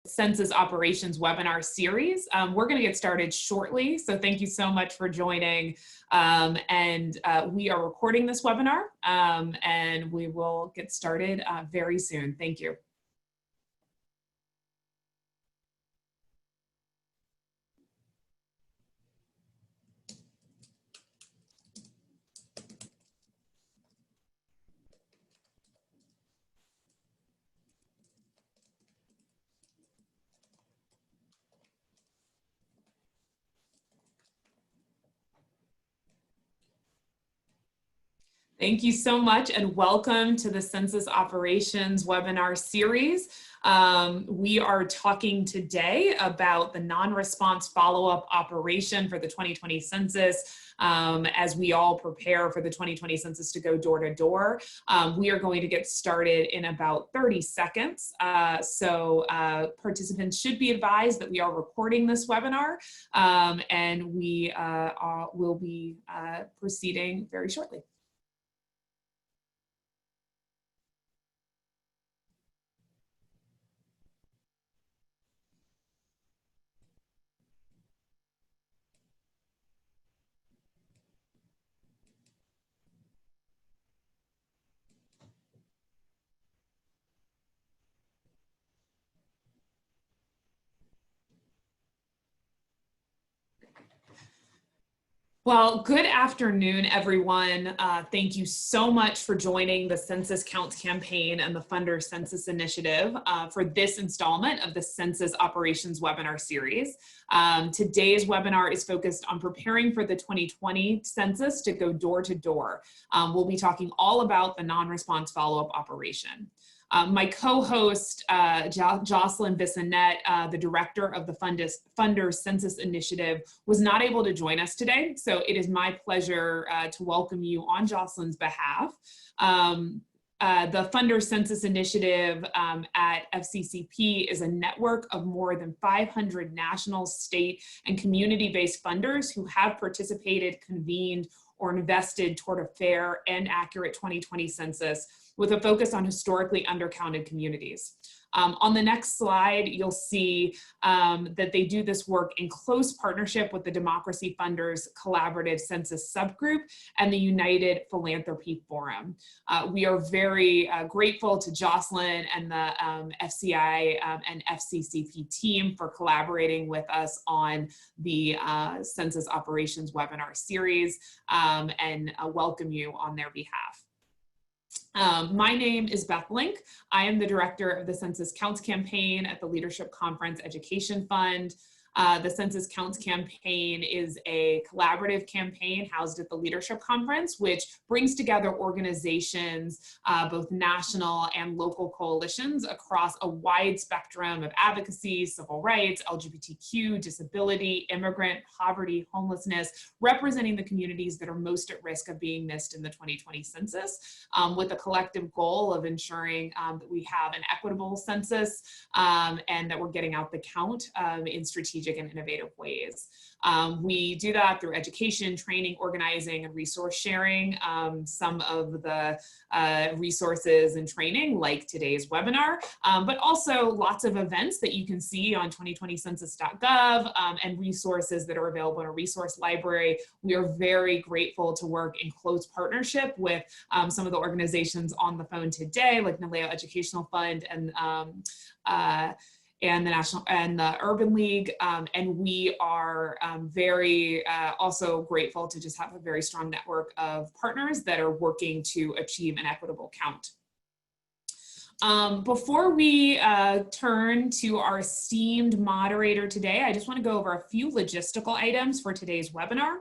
Census Operations webinar series. We're going to get started shortly, so thank you so much for joining. We are recording this webinar, and we will get started very soon. Thank you. Thank you so much and welcome to the Census Operations webinar series. We are talking today about the non-response follow-up operation for the 2020 census as we all prepare for the 2020 census to go door to door. We are going to get started in about 30 seconds. Participants should be advised that we are recording this webinar and we will be proceeding very shortly. Well, good afternoon, everyone. Thank you so much for joining the Census Counts Campaign and the Funder Census Initiative for this installment of the Census Operations webinar series. Today's webinar is focused on preparing for the 2020 census to go door to door. We'll be talking all about the non-response follow-up operation. My co-host, Jocelyn Bissonnette, the director of the Funder Census Initiative, was not able to join us today, so it is my pleasure to welcome you on Jocelyn's behalf. The Funder Census Initiative at FCCP is a network of more than 500 national, state, and community-based funders who have participated, convened, or invested toward a fair and accurate 2020 census with a focus on historically undercounted communities. On the next slide, you'll see that they do this work in close partnership with the Democracy Funders Collaborative Census Subgroup and the United Philanthropy Forum. We are very grateful to Jocelyn and the FCI and FCCP team for collaborating with us on the Census Operations webinar series and welcome you on their behalf. My name is Beth Link. I am the director of the Census Counts Campaign at the Leadership Conference Education Fund. The Census Counts Campaign is a collaborative campaign housed at the Leadership Conference, which brings together organizations, both national and local coalitions across a wide spectrum of advocacy, civil rights, LGBTQ, disability, immigrant, poverty, homelessness, representing the communities that are most at risk of being missed in the 2020 census, with a collective goal of ensuring that we have an equitable census and that we're getting out the count in strategic and innovative ways. We do that through education, training, organizing, and resource sharing. Some of the resources and training, like today's webinar, but also lots of events that you can see on 2020census.gov and resources that are available in a resource library. We are very grateful to work in close partnership with some of the organizations on the phone today, like Naleo Educational Fund and the National and the Urban League, and we are very also grateful to just have a very strong network of partners that are working to achieve an equitable count. Before we turn to our esteemed moderator today, I just want to go over a few logistical items for today's webinar.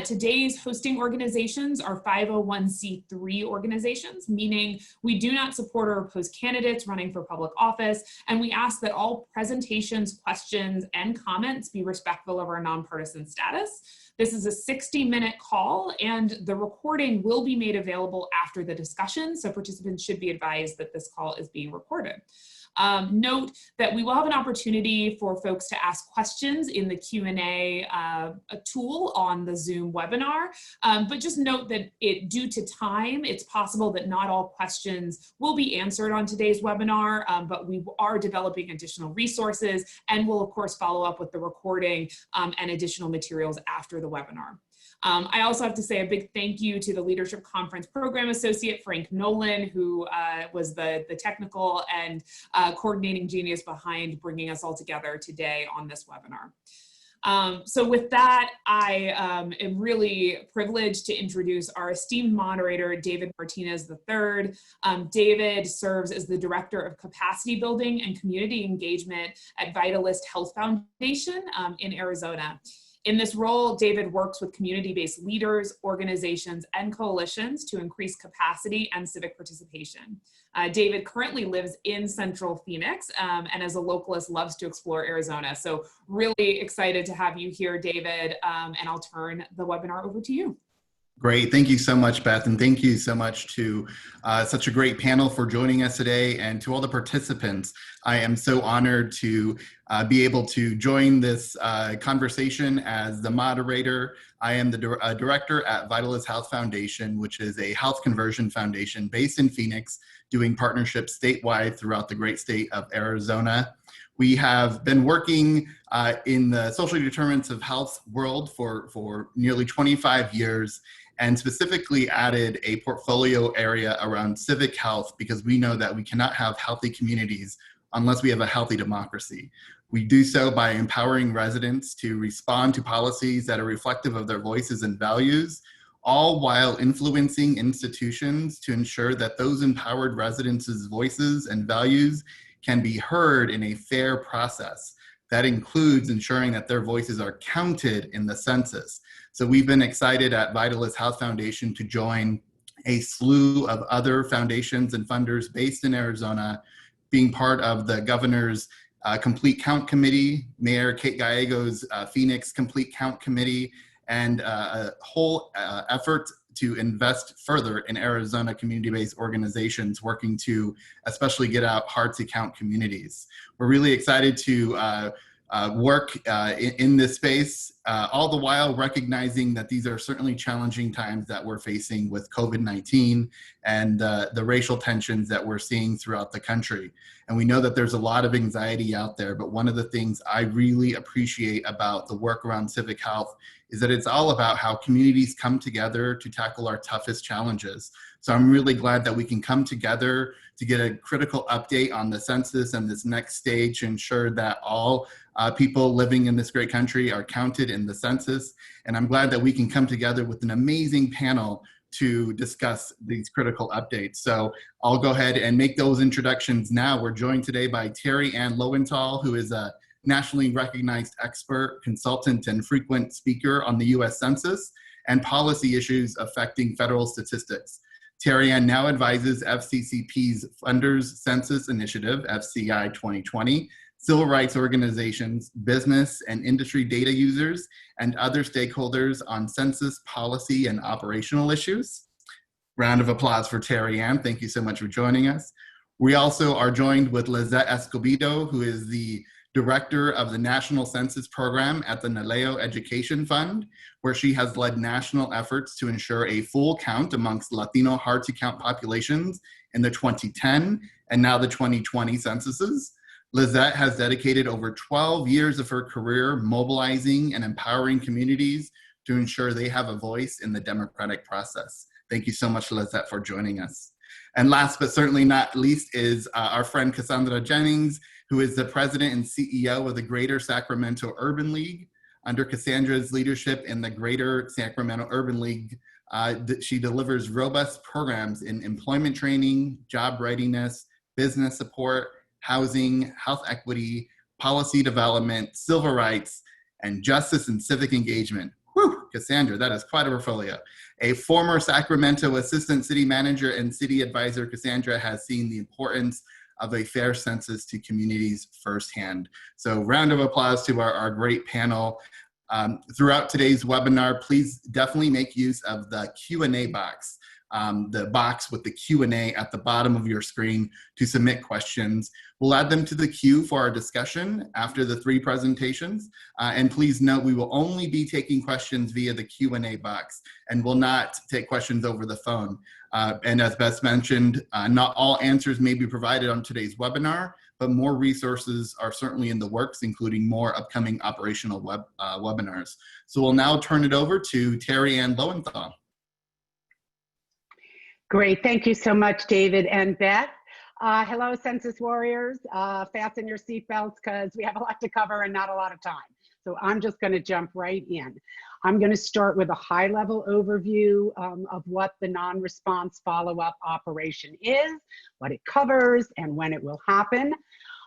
Today's hosting organizations are 501c3 organizations, meaning we do not support or oppose candidates running for public office, and we ask that all presentations, questions, and comments be respectful of our nonpartisan status. This is a 60-minute call, and the recording will be made available after the discussion, so participants should be advised that this call is being recorded. Note that we will have an opportunity for folks to ask questions in the Q&A tool on the Zoom webinar, but just note that due to time, it's possible that not all questions will be answered on today's webinar, but we are developing additional resources and will of course follow up with the recording and additional materials after the webinar. I also have to say a big thank you to the Leadership Conference Program Associate, Frank Nolan, who was the technical and coordinating genius behind bringing us all together today on this webinar. So with that, I am really privileged to introduce our esteemed moderator, David Martinez III. David serves as the Director of Capacity Building and Community Engagement at Vitalist Health Foundation in Arizona. In this role, David works with community-based leaders, organizations, and coalitions to increase capacity and civic participation. David currently lives in Central Phoenix and as a localist loves to explore Arizona. So really excited to have you here, David, and I'll turn the webinar over to you. Great. Thank you so much, Beth. And thank you so much to such a great panel for joining us today, and to all the participants. I am so honored to be able to join this conversation as the moderator. I am the director at Vitalist Health Foundation, which is a health conversion foundation based in Phoenix, doing partnerships statewide throughout the great state of Arizona. We have been working in the social determinants of health world for nearly 25 years, and specifically added a portfolio area around civic health, because we know that we cannot have healthy communities unless we have a healthy democracy. We do so by empowering residents to respond to policies that are reflective of their voices and values, all while influencing institutions to ensure that those empowered residents' voices and values can be heard in a fair process. That includes ensuring that their voices are counted in the census. So we've been excited at Vitalist Health Foundation to join a slew of other foundations and funders based in Arizona, being part of the governor's Complete Count Committee, Mayor Kate Gallego's Phoenix Complete Count Committee, and a whole effort to invest further in Arizona community-based organizations working to especially get out hard-to-count communities. We're really excited to work in this space, all the while recognizing that these are certainly challenging times that we're facing with COVID-19 and the racial tensions that we're seeing throughout the country. And we know that there's a lot of anxiety out there, but one of the things I really appreciate about the work around civic health is that it's all about how communities come together to tackle our toughest challenges. So I'm really glad that we can come together to get a critical update on the census and this next stage to ensure that all people living in this great country are counted in the census. And I'm glad that we can come together with an amazing panel to discuss these critical updates. So I'll go ahead and make those introductions now. We're joined today by Terry Ann Lowenthal, who is a nationally recognized expert, consultant, and frequent speaker on the U.S. Census and policy issues affecting federal statistics. Terry Ann now advises FCCP's Funders Census Initiative, FCI 2020, civil rights organizations, business and industry data users, and other stakeholders on census policy and operational issues. Round of applause for Terry Ann. Thank you so much for joining us. We also are joined with Lizette Escobedo, who is the Director of the National Census Program at the NALEO Education Fund, where she has led national efforts to ensure a full count amongst Latino hard-to-count populations in the 2010 and now the 2020 censuses. Lizette has dedicated over 12 years of her career mobilizing and empowering communities to ensure they have a voice in the democratic process. Thank you so much, Lizette, for joining us. And last but certainly not least is our friend Cassandra Jennings, who is the president and CEO of the Greater Sacramento Urban League. Under Cassandra's leadership in the Greater Sacramento Urban League, she delivers robust programs in employment training, job readiness, business support, housing, health equity, policy development, civil rights, and justice and civic engagement. Whew, Cassandra, that is quite a portfolio. A former Sacramento assistant city manager and city advisor, Cassandra has seen the importance of a fair census to communities firsthand. So round of applause to our great panel. Throughout today's webinar, please definitely make use of the Q&A box. the box with the Q&A at the bottom of your screen to submit questions. We'll add them to the queue for our discussion after the 3 presentations. And please note, we will only be taking questions via the Q&A box and will not take questions over the phone. And as Beth mentioned, not all answers may be provided on today's webinar, but more resources are certainly in the works, including more upcoming operational webinars. So we'll now turn it over to Terry Ann Lowenthal. Great, thank you so much, David and Beth. Hello, Census Warriors. Fasten your seatbelts because we have a lot to cover and not a lot of time. So I'm just going to jump right in. I'm going to start with a high-level overview of what the non-response follow-up operation is, what it covers, and when it will happen.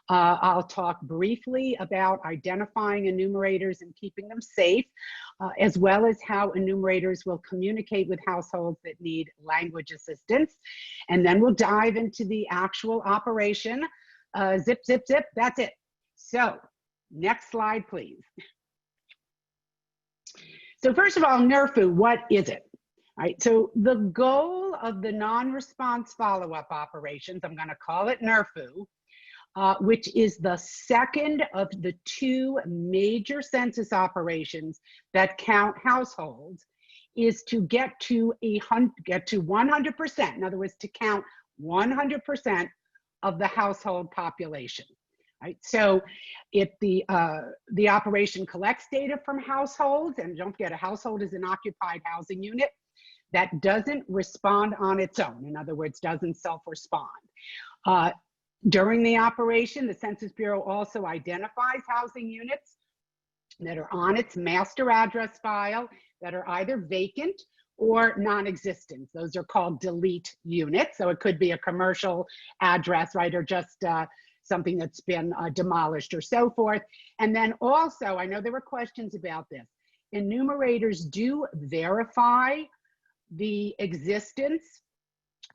I'll talk briefly about identifying enumerators and keeping them safe, as well as how enumerators will communicate with households that need language assistance. And then we'll dive into the actual operation. Zip, zip, zip, that's it. So next slide, please. So first of all, NRFU, what is it? All right, so the goal of the non-response follow-up operations, I'm going to call it NRFU, which is the second of the 2 major census operations that count households, is to get to 100%. In other words, to count 100% of the household population. Right? So if the operation collects data from households, and don't forget, a household is an occupied housing unit that doesn't respond on its own. In other words, doesn't self-respond. During the operation, the Census Bureau also identifies housing units that are on its master address file that are either vacant or non-existent. Those are called delete units. So it could be a commercial address, right, or just something that's been demolished or so forth. And then also, I know there were questions about this, enumerators do verify the existence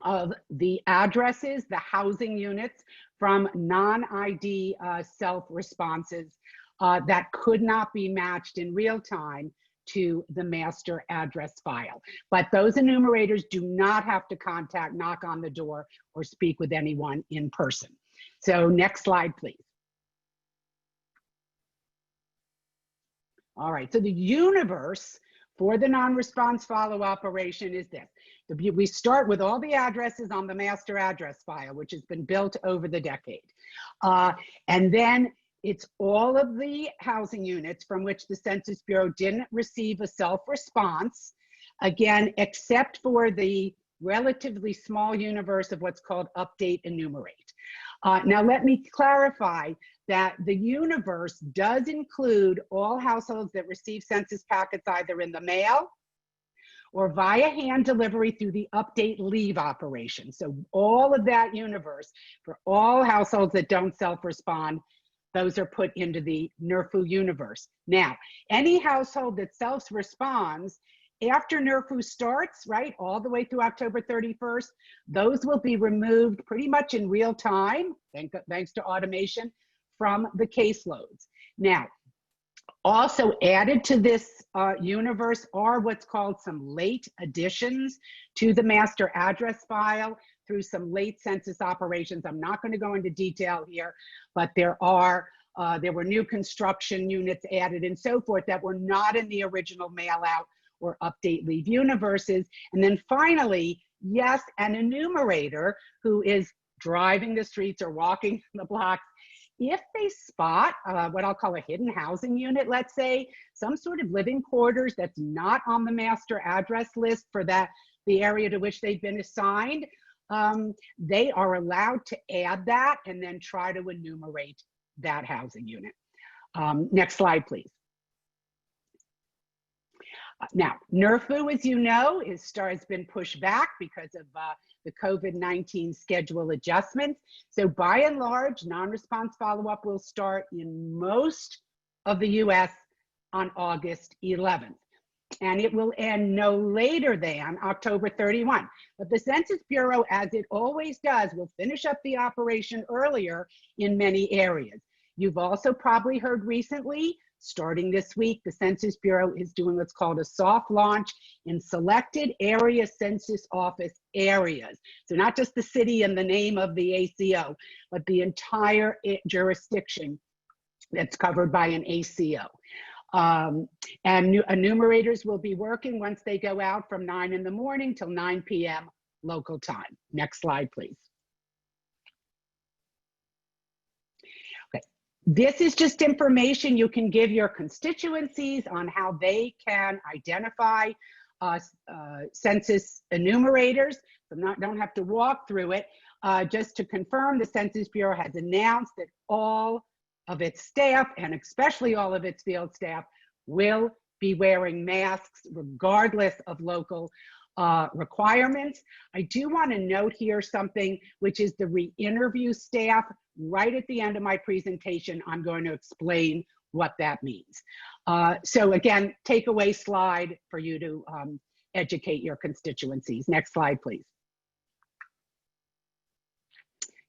of the addresses, the housing units from non-ID self-responses that could not be matched in real time to the master address file. But those enumerators do not have to contact, knock on the door, or speak with anyone in person. So next slide, please. All right, so the universe for the non-response follow operation is this. We start with all the addresses on the master address file, which has been built over the decade. And then it's all of the housing units from which the Census Bureau didn't receive a self-response, again, except for the relatively small universe of what's called update enumerate. Now, let me clarify that the universe does include all households that receive census packets either in the mail or via hand delivery through the update leave operation. So all of that universe for all households that don't self-respond, those are put into the NRFU universe. Now, any household that self-responds after NRFU starts, right, all the way through October 31st, those will be removed pretty much in real time, thanks to automation, from the caseloads. Now, also added to this universe are what's called some late additions to the master address file through some late census operations. I'm not going to go into detail here, but there were new construction units added and so forth that were not in the original mail out or update leave universes. And then finally, yes, an enumerator who is driving the streets or walking the blocks, if they spot what I'll call a hidden housing unit, let's say, some sort of living quarters that's not on the master address list for the area to which they've been assigned, they are allowed to add that and then try to enumerate that housing unit. Next slide, please. Now, NRFU, as you know, has been pushed back because of the COVID-19 schedule adjustments. So by and large, non-response follow-up will start in most of the US on August 11th. And it will end no later than October 31. But the Census Bureau, as it always does, will finish up the operation earlier in many areas. You've also probably heard recently Starting this week, the Census Bureau is doing what's called a soft launch in selected area census office areas. So not just the city and the name of the ACO, but the entire jurisdiction that's covered by an ACO. And enumerators will be working once they go out from 9 in the morning till 9 p.m. local time. Next slide, please. This is just information you can give your constituencies on how they can identify census enumerators. So don't have to walk through it. Just to confirm, the Census Bureau has announced that all of its staff, and especially all of its field staff, will be wearing masks regardless of local requirements. I do want to note here something, which is the re-interview staff. Right at the end of my presentation, I'm going to explain what that means. So again, takeaway slide for you to educate your constituencies. Next slide, please.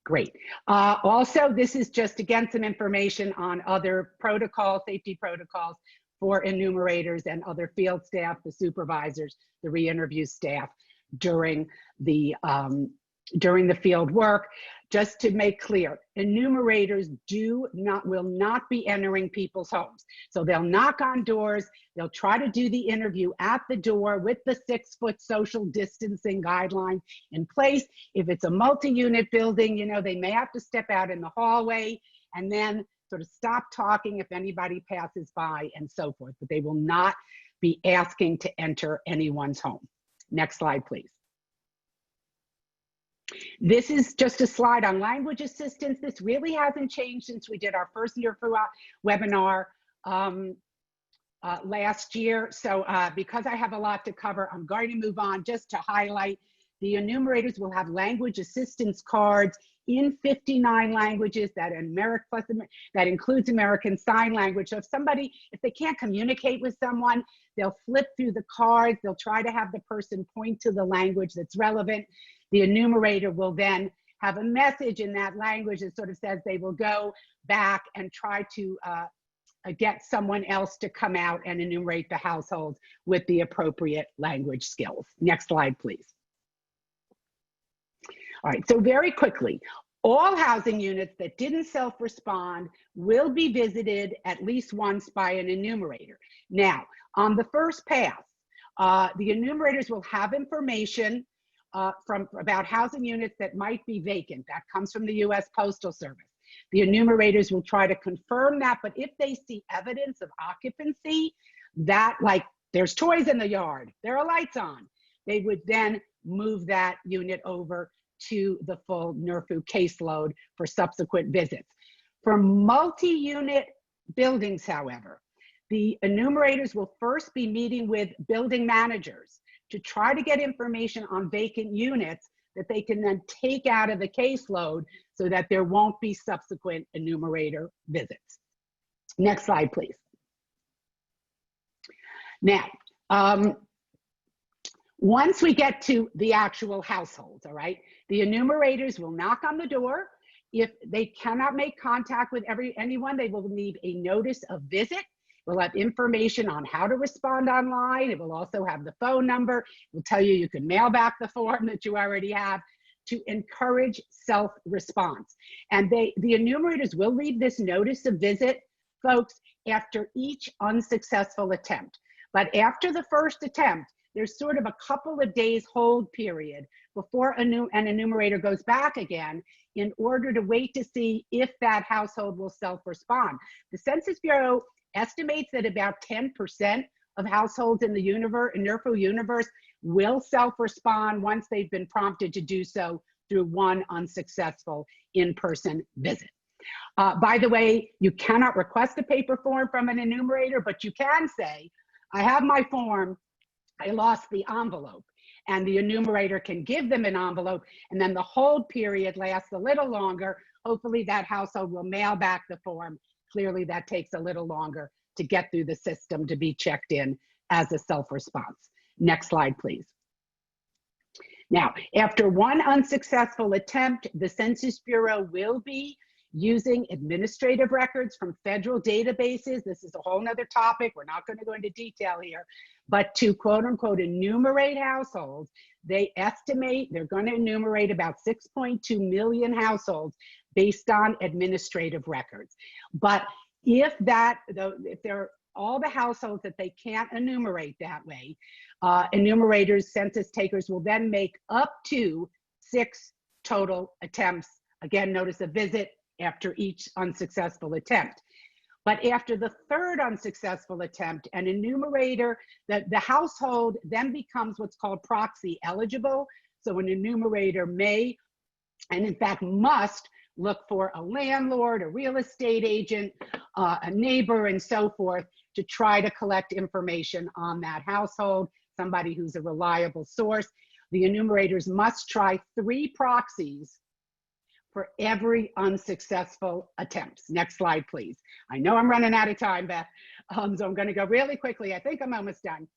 Great. Also, this is just, again, some information on other protocols, safety protocols for enumerators and other field staff, the supervisors, the re-interview staff during the field work. Just to make clear, enumerators will not be entering people's homes. So they'll knock on doors, they'll try to do the interview at the door with the 6-foot social distancing guideline in place. If it's a multi-unit building, you know, they may have to step out in the hallway and then sort of stop talking if anybody passes by and so forth, but they will not be asking to enter anyone's home. Next slide, please. This is just a slide on language assistance. This really hasn't changed since we did our first NRFU webinar last year. So because I have a lot to cover, I'm going to move on just to highlight the enumerators will have language assistance cards in 59 languages that includes American Sign Language. So if they can't communicate with someone, they'll flip through the cards, they'll try to have the person point to the language that's relevant. The enumerator will then have a message in that language that sort of says they will go back and try to get someone else to come out and enumerate the households with the appropriate language skills. Next slide, please. All right, so very quickly, all housing units that didn't self-respond will be visited at least once by an enumerator. Now, on the first pass, the enumerators will have information about housing units that might be vacant. That comes from the U.S. Postal Service. The enumerators will try to confirm that, but if they see evidence of occupancy, that like there's toys in the yard, there are lights on, they would then move that unit over to the full NRFU caseload for subsequent visits. For multi-unit buildings, however, the enumerators will first be meeting with building managers to try to get information on vacant units that they can then take out of the caseload so that there won't be subsequent enumerator visits. Next slide, please. Now, once we get to the actual households, all right, the enumerators will knock on the door. If they cannot make contact with anyone, they will need a notice of visit. We'll have information on how to respond online. It will also have the phone number. It will tell you can mail back the form that you already have to encourage self-response. And the enumerators will read this notice of visit, folks, after each unsuccessful attempt. But after the first attempt, there's sort of a couple of days hold period before an enumerator goes back again in order to wait to see if that household will self-respond. The Census Bureau estimates that about 10% of households in the NRFU universe will self-respond once they've been prompted to do so through one unsuccessful in-person visit. By the way, you cannot request a paper form from an enumerator, but you can say, I have my form, I lost the envelope. And the enumerator can give them an envelope, and then the hold period lasts a little longer. Hopefully that household will mail back the form. Clearly that takes a little longer to get through the system to be checked in as a self-response. Next slide, please. Now, after one unsuccessful attempt, the Census Bureau will be using administrative records from federal databases. This is a whole nother topic. We're not going to go into detail here, but to quote unquote enumerate households, they estimate they're going to enumerate about 6.2 million households based on administrative records. But if they're all the households that they can't enumerate that way, enumerators, census takers will then make up to 6 total attempts. Again, notice a visit after each unsuccessful attempt. But after the 3rd unsuccessful attempt, an enumerator, the household then becomes what's called proxy eligible. So an enumerator may, and in fact must, look for a landlord, a real estate agent, a neighbor, and so forth to try to collect information on that household, somebody who's a reliable source. The enumerators must try 3 proxies for every unsuccessful attempt. Next slide, please. I know I'm running out of time, Beth, so I'm gonna go really quickly. I think I'm almost done.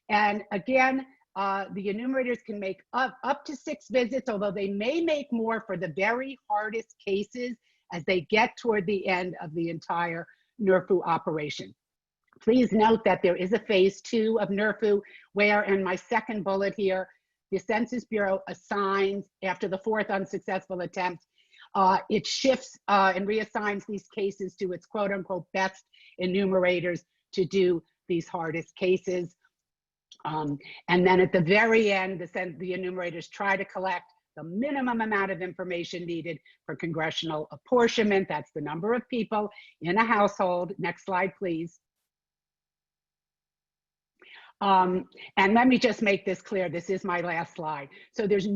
And again, the enumerators can make up to 6 visits, although they may make more for the very hardest cases as they get toward the end of the entire NRFU operation. Please note that there is a phase 2 of NRFU where, in my second bullet here, the Census Bureau assigns, after the 4th unsuccessful attempt, it shifts and reassigns these cases to its quote unquote best enumerators to do these hardest cases. And then at the very end, the enumerators try to collect the minimum amount of information needed for congressional apportionment. That's the number of people in a household. Next slide, please. And let me just make this clear. This is my last slide. So if there's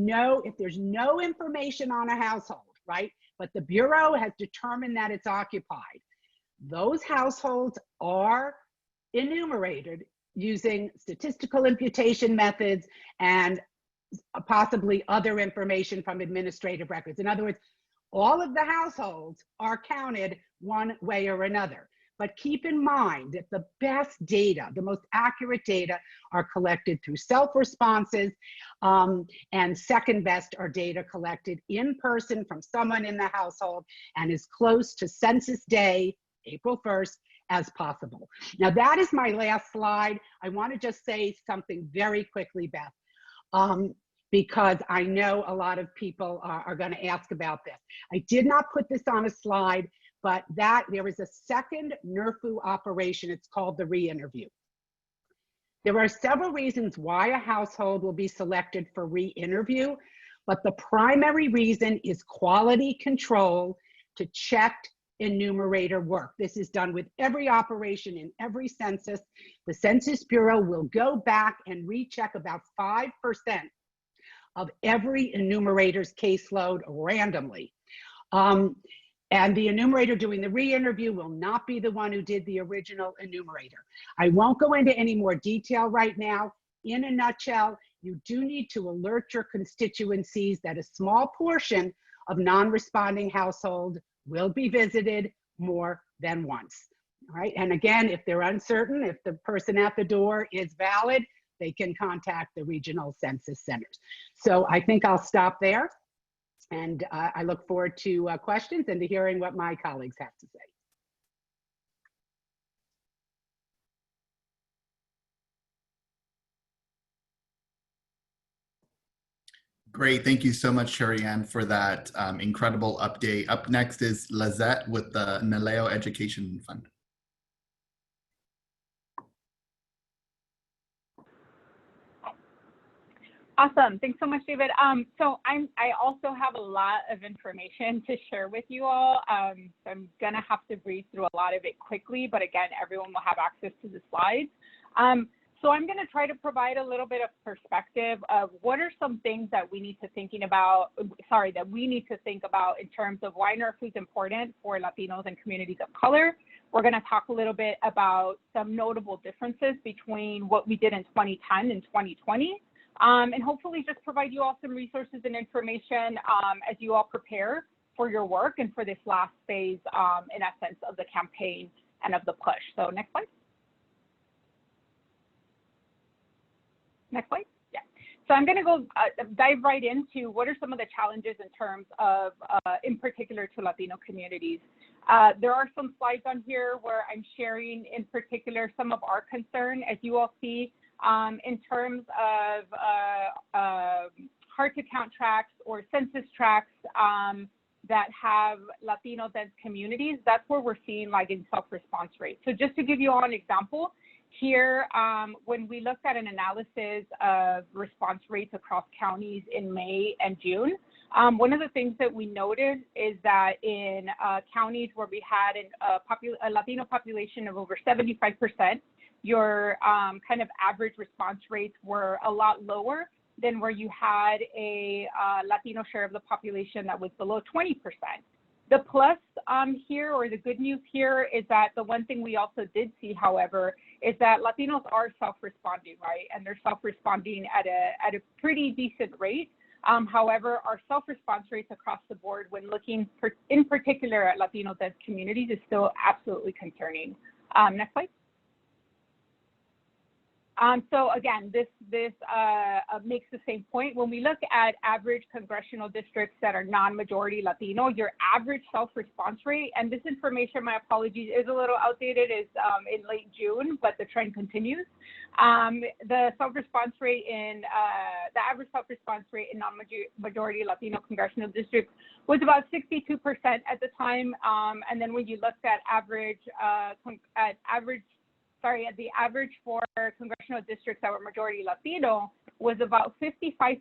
no information on a household, right? But the Bureau has determined that it's occupied, those households are enumerated using statistical imputation methods and possibly other information from administrative records. In other words, all of the households are counted one way or another. But keep in mind that the best data, the most accurate data, are collected through self-responses, and second best are data collected in person from someone in the household and as close to Census Day, April 1st, as possible. Now that is my last slide. I want to just say something very quickly, Beth, because I know a lot of people are going to ask about this. I did not put this on a slide, but there is a second NRFU operation. It's called the re-interview. There are several reasons why a household will be selected for re-interview, but the primary reason is quality control to check enumerator work. This is done with every operation in every census. The Census Bureau will go back and recheck about 5% of every enumerator's caseload randomly. And the enumerator doing the re-interview will not be the one who did the original enumerator. I won't go into any more detail right now. In a nutshell, you do need to alert your constituencies that a small portion of non-responding households will be visited more than once. All right, and again, if they're uncertain, if the person at the door is valid, they can contact the regional census centers. So I think I'll stop there. And I look forward to questions and to hearing what my colleagues have to say. Great, thank you so much, Sherry Ann, for that incredible update. Up next is Lizette with the NALEO Education Fund. Awesome. Thanks so much, David. So I also have a lot of information to share with you all. So I'm going to have to breeze through a lot of it quickly, but again, everyone will have access to the slides. So I'm going to try to provide a little bit of perspective of what are some things that we need to think about in terms of why NRFU is important for Latinos and communities of color. We're going to talk a little bit about some notable differences between what we did in 2010 and 2020. And hopefully just provide you all some resources and information as you all prepare for your work and for this last phase, in essence, of the campaign and of the push. So next slide. Next slide. Yeah. So I'm going to go dive right into what are some of the challenges in terms of, in particular, to Latino communities. There are some slides on here where I'm sharing, in particular, some of our concern, as you all see, in terms of hard-to-count tracts or census tracts that have Latino dense communities. That's where we're seeing lagging self-response rates. So just to give you all an example, here, when we looked at an analysis of response rates across counties in May and June, one of the things that we noted is that in counties where we had a Latino population of over 75%, your kind of average response rates were a lot lower than where you had a Latino share of the population that was below 20%. The plus here, or the good news here, is that the one thing we also did see, however, is that Latinos are self-responding, right? And they're self-responding at a pretty decent rate. However, our self-response rates across the board when looking in particular at Latino dense communities is still absolutely concerning. Next slide. So again, this makes the same point. When we look at average congressional districts that are non-majority Latino, your average self-response rate, and this information, my apologies, is a little outdated, is in late June, but the trend continues. The self-response rate in, the average self-response rate in non-majority Latino congressional districts was about 62% at the time. And then when you looked at the average for congressional districts that were majority Latino was about 55%.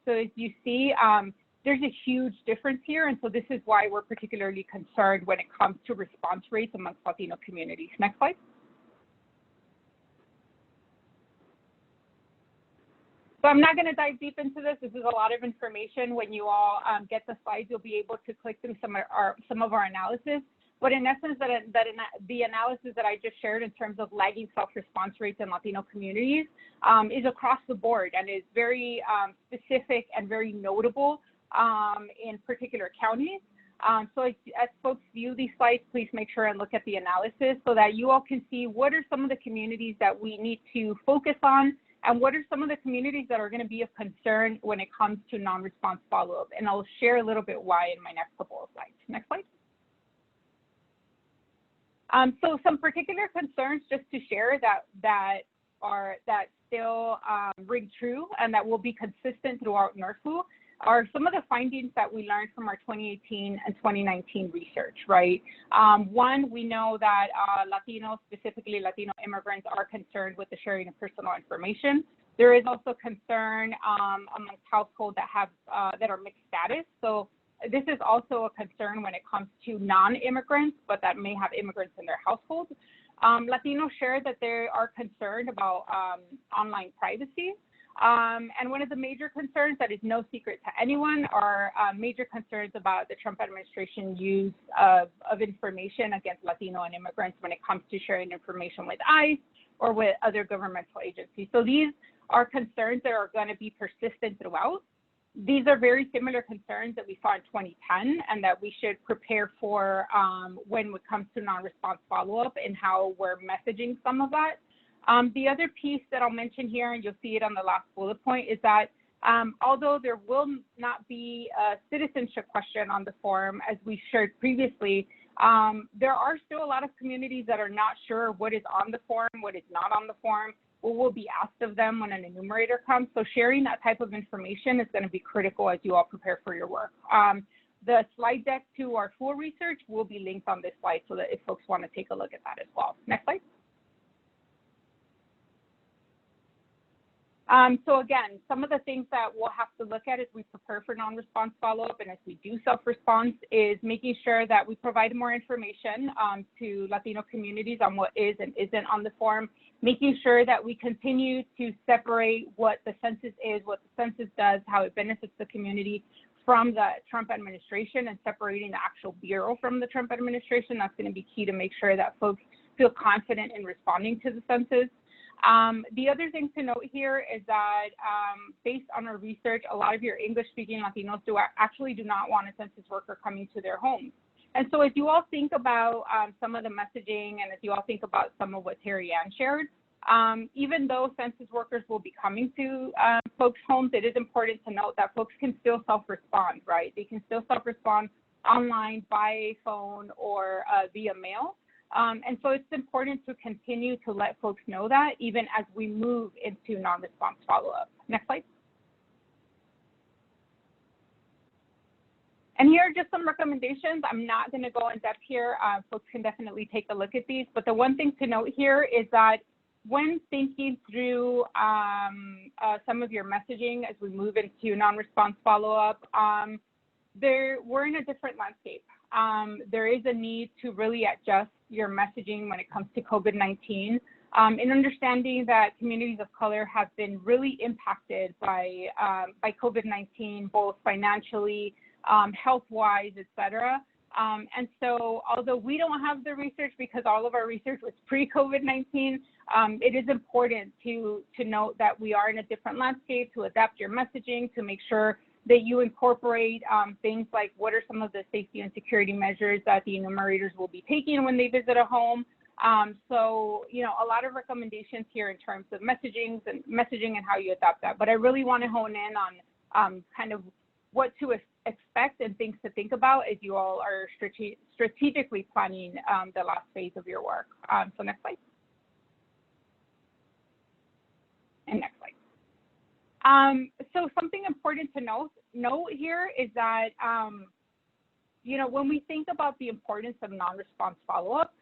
So as you see, there's a huge difference here. And so this is why we're particularly concerned when it comes to response rates amongst Latino communities. Next slide. So I'm not going to dive deep into this. This is a lot of information. When you all get the slides, you'll be able to click through some of our analysis. But in essence, the analysis that I just shared in terms of lagging self-response rates in Latino communities is across the board and is very specific and very notable in particular counties. So as folks view these slides, please make sure and look at the analysis so that you all can see what are some of the communities that we need to focus on and what are some of the communities that are going to be of concern when it comes to non-response follow-up. And I'll share a little bit why in my next couple of slides. Next slide. So some particular concerns just to share that still ring true and that will be consistent throughout NRFU are some of the findings that we learned from our 2018 and 2019 research, right? One, we know that Latinos, specifically Latino immigrants, are concerned with the sharing of personal information. There is also concern amongst households that are mixed status. So this is also a concern when it comes to non-immigrants, but that may have immigrants in their households. Latinos share that they are concerned about online privacy. And one of the major concerns that is no secret to anyone are major concerns about the Trump administration use of information against Latino and immigrants when it comes to sharing information with ICE or with other governmental agencies. So these are concerns that are going to be persistent throughout. These are very similar concerns that we saw in 2010 and that we should prepare for when it comes to non-response follow-up and how we're messaging some of that. The other piece that I'll mention here, and you'll see it on the last bullet point, is that although there will not be a citizenship question on the form, as we shared previously, there are still a lot of communities that are not sure what is on the form, what is not on the form, what will be asked of them when an enumerator comes. So sharing that type of information is going to be critical as you all prepare for your work. The slide deck to our full research will be linked on this slide so that if folks want to take a look at that as well. Next slide. So again, some of the things that we'll have to look at as we prepare for non-response follow-up and as we do self-response is making sure that we provide more information to Latino communities on what is and isn't on the form, making sure that we continue to separate what the census is, what the census does, how it benefits the community from the Trump administration, and separating the actual bureau from the Trump administration. That's going to be key to make sure that folks feel confident in responding to the census. The other thing to note here is that based on our research, a lot of your English-speaking Latinos actually do not want a census worker coming to their homes. And so as you all think about some of the messaging and as you all think about some of what Terry Ann shared, Even though census workers will be coming to folks' homes, it is important to note that folks can still self-respond, right? They can still self-respond online, by phone, or via mail. And so it's important to continue to let folks know that even as we move into non-response follow-up. Next slide. And here are just some recommendations. I'm not going to go in depth here. Folks can definitely take a look at these. But the one thing to note here is that when thinking through some of your messaging as we move into non-response follow-up, we're in a different landscape. There is a need to really adjust your messaging when it comes to COVID-19, in understanding that communities of color have been really impacted by COVID-19, both financially, health-wise, et cetera. And so although we don't have the research because all of our research was pre-COVID-19, it is important to note that we are in a different landscape, to adapt your messaging, to make sure that you incorporate things like what are some of the safety and security measures that the enumerators will be taking when they visit a home. So, you know, a lot of recommendations here in terms of messaging and how you adapt that. But I really want to hone in on kind of what to expect and things to think about as you all are strategically planning the last phase of your work. So next slide. And next slide. So something important to note here is that, you know, when we think about the importance of non-response follow-up,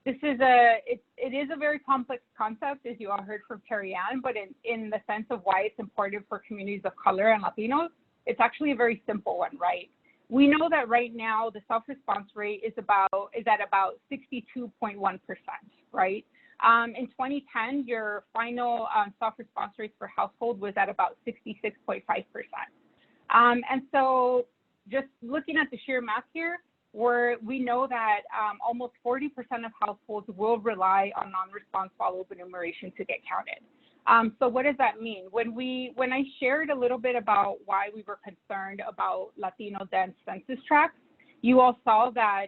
it is a very complex concept, as you all heard from Carrie Ann, but in the sense of why it's important for communities of color and Latinos, it's actually a very simple one, right? We know that right now the self-response rate is at about 62.1%, right? In 2010, your final self-response rate per household was at about 66.5%. And so just looking at the sheer math here, we know that almost 40% of households will rely on non-response follow-up enumeration to get counted. So what does that mean? When I shared a little bit about why we were concerned about Latino dense census tracts, you all saw that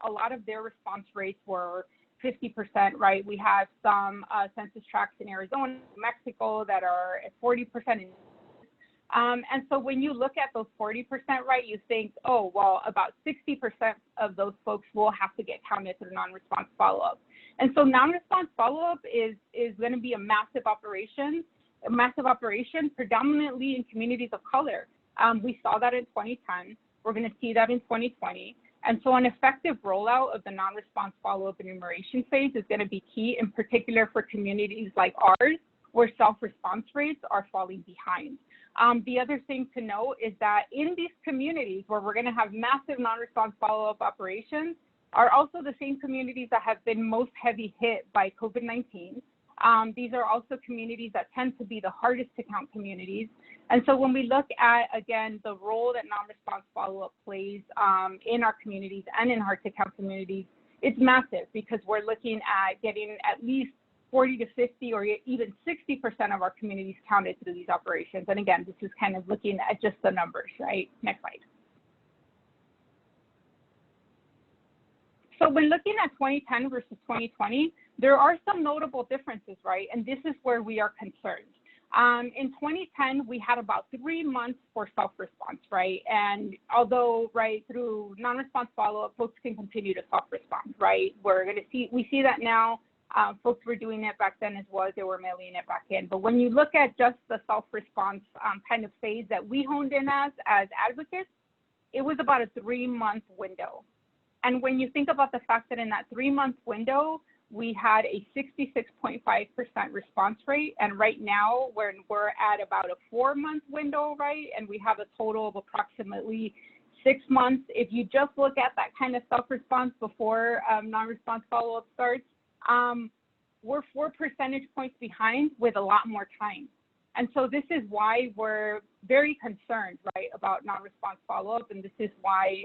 a lot of their response rates were 50%, right? We have some census tracts in Arizona, Mexico that are at 40%. And so when you look at those 40%, right, you think, oh, well, about 60% of those folks will have to get counted through non-response follow-up. And so non-response follow-up is going to be a massive operation predominantly in communities of color. We saw that in 2010. We're going to see that in 2020. And so an effective rollout of the non-response follow-up enumeration phase is going to be key, in particular for communities like ours, where self-response rates are falling behind. The other thing to note is that in these communities where we're going to have massive non-response follow-up operations are also the same communities that have been most heavy hit by COVID-19. These are also communities that tend to be the hardest to count communities. And so when we look at, again, the role that non-response follow-up plays in our communities and in hard to count communities, it's massive because we're looking at getting at least 40 to 50 or even 60% of our communities counted through these operations. And again, this is kind of looking at just the numbers, right? Next slide. So when looking at 2010 versus 2020, there are some notable differences, right? And this is where we are concerned. In 2010, we had about 3 months for self-response, right? And although, right, through non-response follow-up, folks can continue to self-respond, right? We see that now. Folks were doing it back then as well as they were mailing it back in. But when you look at just the self-response kind of phase that we honed in as advocates, it was about a 3-month window. And when you think about the fact that in that 3-month window, we had a 66.5% response rate. And right now, we're at about a 4-month window, right? And we have a total of approximately 6 months. If you just look at that kind of self-response before non-response follow-up starts, we're 4 percentage points behind with a lot more time. And so this is why we're very concerned, right, about non-response follow-up. And this is why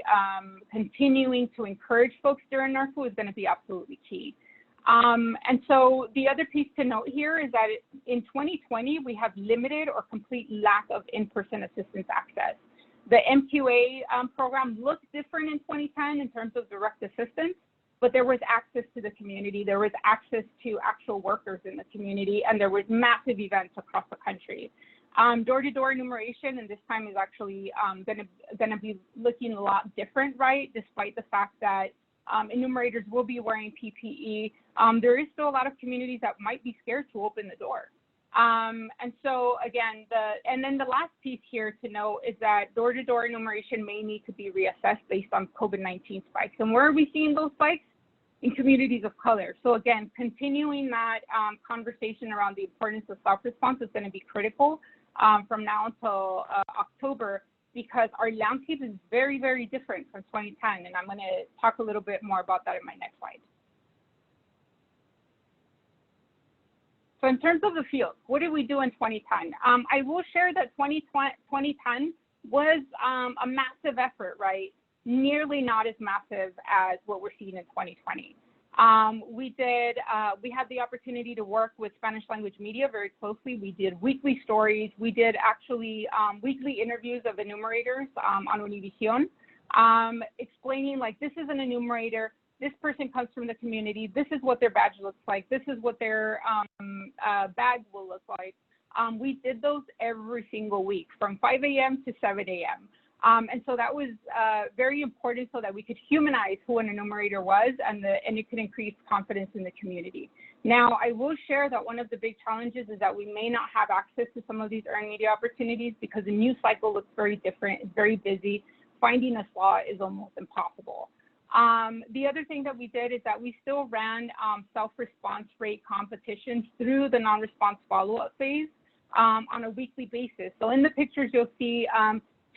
continuing to encourage folks during NRFU is going to be absolutely key. And so the other piece to note here is that in 2020, we have limited or complete lack of in-person assistance access. The MQA program looks different in 2010 in terms of direct assistance. but there was access to the community, there was access to actual workers in the community, and there was massive events across the country. Door-to-door enumeration, and this time is actually gonna be looking a lot different, right? Despite the fact that enumerators will be wearing PPE, there is still a lot of communities that might be scared to open the door. And so again, and then the last piece here to note is that door-to-door enumeration may need to be reassessed based on COVID-19 spikes. And where are we seeing those spikes? In communities of color. So again, continuing that conversation around the importance of self-response is going to be critical from now until October, because our landscape is very, very different from 2010. And I'm going to talk a little bit more about that in my next slide. So in terms of the field, what did we do in 2010? I will share that 2010 was a massive effort, right? Nearly not as massive as what we're seeing in 2020. We had the opportunity to work with Spanish language media very closely. We did weekly stories. We did actually weekly interviews of enumerators on Univision, explaining like, this is an enumerator, this person comes from the community, this is what their badge looks like, this is what their bag will look like. We did those every single week from 5 a.m. to 7 a.m. And so that was very important so that we could humanize who an enumerator was, and it could increase confidence in the community. Now, I will share that one of the big challenges is that we may not have access to some of these earned media opportunities because the news cycle looks very different, it's very busy. Finding a slot is almost impossible. The other thing that we did is that we still ran self-response rate competitions through the non-response follow-up phase on a weekly basis. So in the pictures, you'll see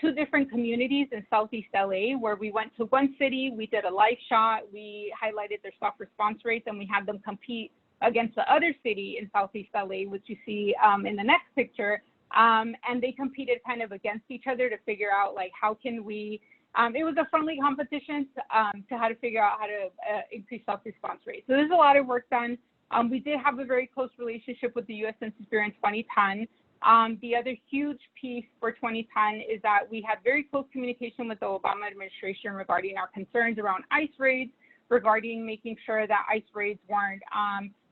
2 different communities in Southeast LA, where we went to one city, we did a live shot, we highlighted their self-response rates, and we had them compete against the other city in Southeast LA, which you see in the next picture. And they competed kind of against each other to figure out like, how can we, it was a friendly competition to how to figure out how to increase self-response rates. So there's a lot of work done. We did have a very close relationship with the U.S. Census Bureau in 2010. The other huge piece for 2010 is that we had very close communication with the Obama administration regarding our concerns around ICE raids, regarding making sure that ICE raids weren't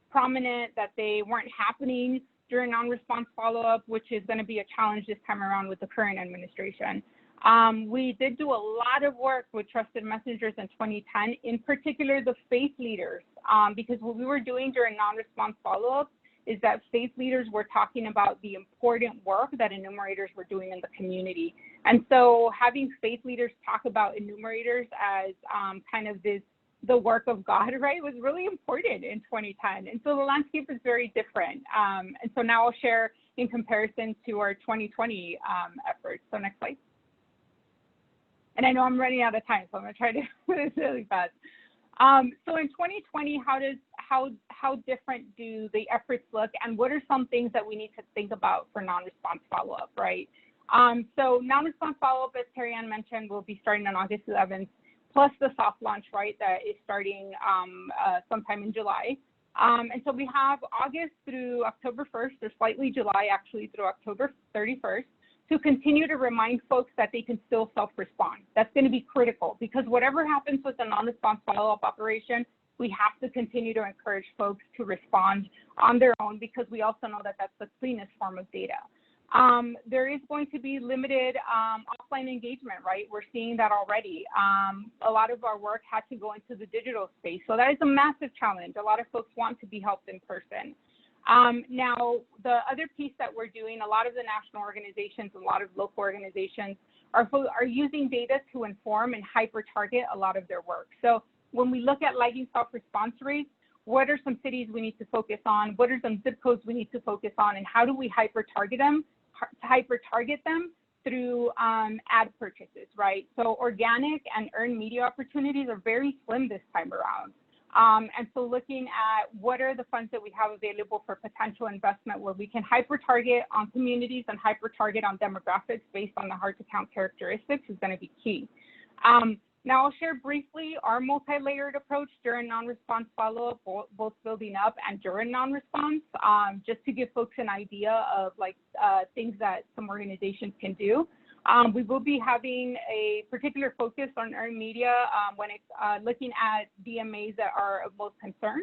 prominent, that they weren't happening during non-response follow-up, which is going to be a challenge this time around with the current administration. We did do a lot of work with trusted messengers in 2010, in particular the faith leaders, because what we were doing during non-response follow-up is that faith leaders were talking about the important work that enumerators were doing in the community. And so having faith leaders talk about enumerators as kind of the work of God, right, was really important in 2010. And so the landscape is very different. And so now I'll share in comparison to our 2020 efforts. So next slide. And I know I'm running out of time, so I'm gonna try to do this really fast. So in 2020, how different do the efforts look, and what are some things that we need to think about for non-response follow-up, right? So non-response follow-up, as Terry Ann mentioned, will be starting on August 11th, plus the soft launch, right, that is starting sometime in July. And so we have August through October 1st, or slightly July actually through October 31st, to continue to remind folks that they can still self-respond. That's going to be critical, because whatever happens with the non-response follow-up operation, we have to continue to encourage folks to respond on their own, because we also know that that's the cleanest form of data. There is going to be limited offline engagement, right? We're seeing that already. A lot of our work had to go into the digital space. So that is a massive challenge. A lot of folks want to be helped in person. Now, the other piece that we're doing, a lot of the national organizations, a lot of local organizations are using data to inform and hyper-target a lot of their work. So when we look at lagging self-response rates, what are some cities we need to focus on? What are some zip codes we need to focus on? And how do we hyper-target them through ad purchases, right? So organic and earned media opportunities are very slim this time around. And so looking at what are the funds that we have available for potential investment where we can hyper-target on communities and hyper-target on demographics based on the hard-to-count characteristics is going to be key. Now I'll share briefly our multi-layered approach during non-response follow-up, both building up and during non-response, just to give folks an idea of like things that some organizations can do. We will be having a particular focus on earned media when it's looking at DMAs that are of most concern.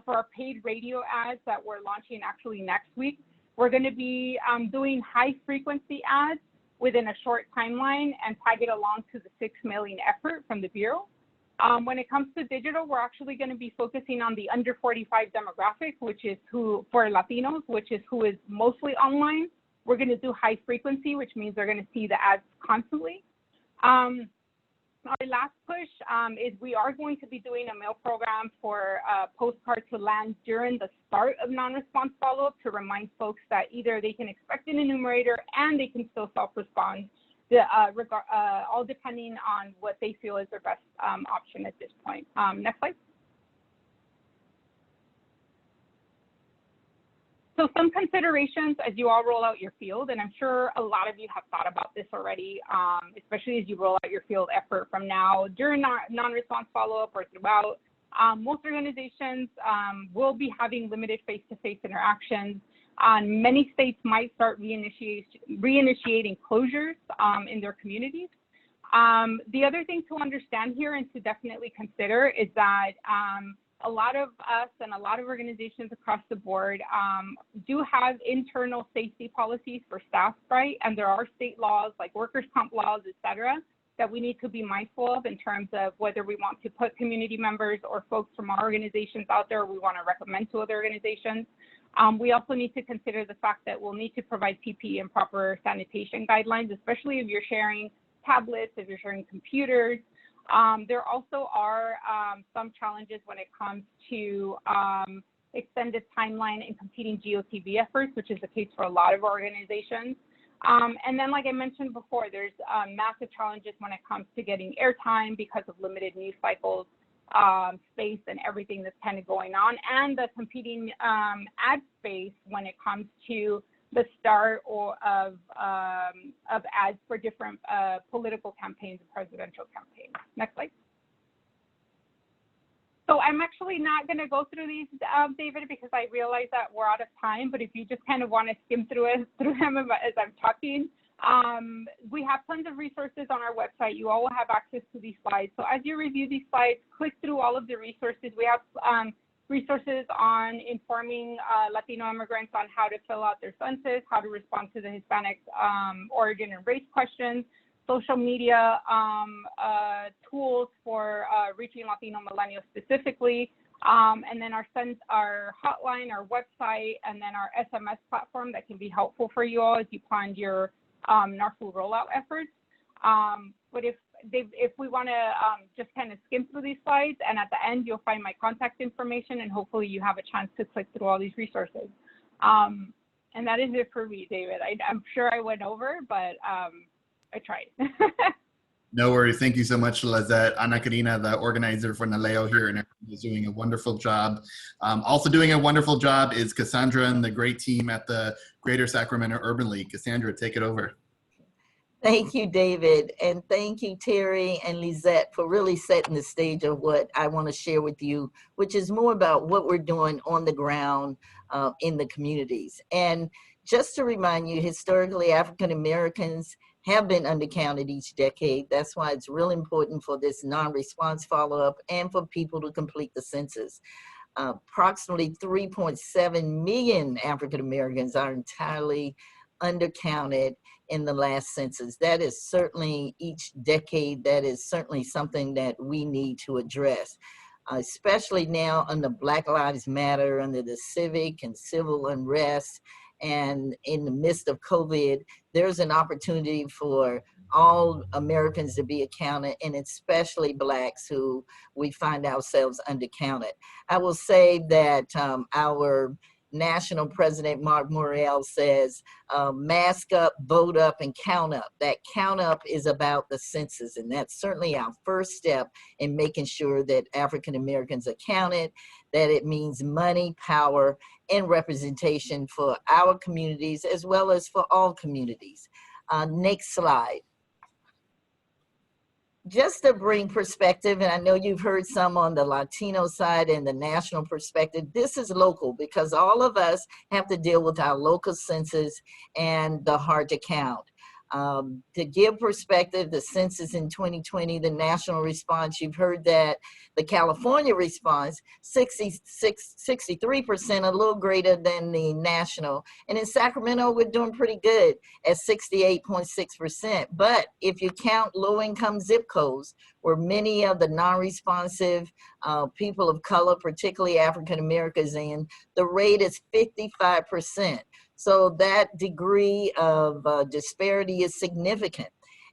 For our paid radio ads that we're launching actually next week, we're going to be doing high frequency ads within a short timeline and tag it along to the 6 million effort from the Bureau. When it comes to digital, we're actually going to be focusing on the under 45 demographic, which is who, for Latinos, which is who is mostly online. We're going to do high frequency, which means they're going to see the ads constantly. Our last push is we are going to be doing a mail program for postcards to land during the start of non-response follow-up to remind folks that either they can expect an enumerator and they can still self-respond, all depending on what they feel is their best option at this point. Next slide. So some considerations as you all roll out your field, and I'm sure a lot of you have thought about this already, especially as you roll out your field effort from now during non-response follow-up or throughout. Most organizations will be having limited face-to-face interactions. Many states might start reinitiating closures in their communities. The other thing to understand here and to definitely consider is that a lot of us and a lot of organizations across the board do have internal safety policies for staff, right? And there are state laws like workers' comp laws, et cetera, that we need to be mindful of in terms of whether we want to put community members or folks from our organizations out there we want to recommend to other organizations. We also need to consider the fact that we'll need to provide PPE and proper sanitation guidelines, especially if you're sharing tablets, if you're sharing computers. There also are some challenges when it comes to extended timeline and competing GOTV efforts, which is the case for a lot of organizations. And then, like I mentioned before, there's massive challenges when it comes to getting airtime because of limited news cycles, space, and everything that's kind of going on, and the competing ad space when it comes to the start of ads for different political campaigns and presidential campaigns. Next slide. So I'm actually not going to go through these, David, because I realize that we're out of time. But if you just kind of want to skim through them as I'm talking, we have tons of resources on our website. You all will have access to these slides. So as you review these slides, click through all of the resources. We have resources on informing Latino immigrants on how to fill out their census, how to respond to the Hispanic origin and race questions, social media tools for reaching Latino millennials specifically, and then our hotline, our website, and then our SMS platform that can be helpful for you all as you plan your NARFU rollout efforts. But if we want to just kind of skim through these slides, and at the end you'll find my contact information, and hopefully you have a chance to click through all these resources. And that is it for me, David. I'm sure I went over, but I tried. No worries. Thank you so much, Lizette. Ana Karina, the organizer for Naleo here, and is doing a wonderful job. Also doing a wonderful job is Cassandra and the great team at the Greater Sacramento Urban League. Cassandra, take it over. Thank you, David. And thank you, Terry and Lizette, for really setting the stage of what I want to share with you, which is more about what we're doing on the ground in the communities. And just to remind you, historically, African Americans have been undercounted each decade. That's why it's really important for this non-response follow-up and for people to complete the census. Approximately 3.7 million African Americans are entirely undercounted in the last census. That is certainly each decade, that is certainly something that we need to address, especially now under Black Lives Matter, under the civic and civil unrest, and in the midst of COVID. There's an opportunity for all Americans to be accounted, and especially Blacks who we find ourselves undercounted. I will say that our national president, Mark Morrell, says, mask up, vote up, and count up. That count up is about the census, and that's certainly our first step in making sure that African Americans are counted, that it means money, power, and representation for our communities as well as for all communities. Next slide. Just to bring perspective, and I know you've heard some on the Latino side and the national perspective, this is local because all of us have to deal with our local census and the hard to count. To give perspective, the census in 2020, the national response, you've heard that. The California response, 63%, a little greater than the national. And in Sacramento, we're doing pretty good at 68.6%. But if you count low-income zip codes, where many of the non-responsive people of color, particularly African Americans, in, the rate is 55%. So that degree of disparity is significant.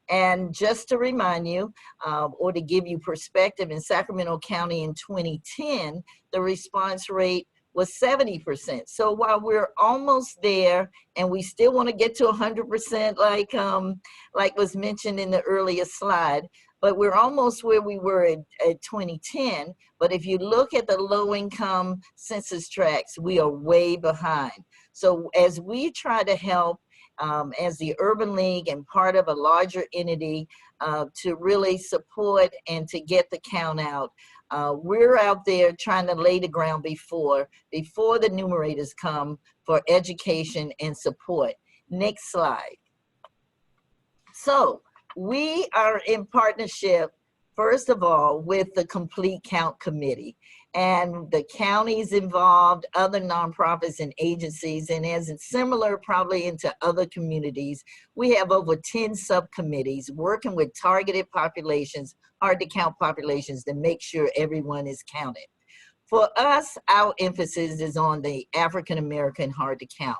And just to remind you, or to give you perspective, in Sacramento County in 2010, the response rate was 70%. So while we're almost there, and we still want to get to 100%, like was mentioned in the earlier slide, but we're almost where we were at 2010. But if you look at the low-income census tracts, we are way behind. So as we try to help as the Urban League and part of a larger entity to really support and to get the count out, we're out there trying to lay the ground before the enumerators come for education and support. Next slide. So we are in partnership, first of all, with the Complete Count Committee, and the counties involved, other nonprofits and agencies, and as it's similar probably into other communities, we have over 10 subcommittees working with targeted populations, hard to count populations, to make sure everyone is counted. For us, our emphasis is on the African American hard to count.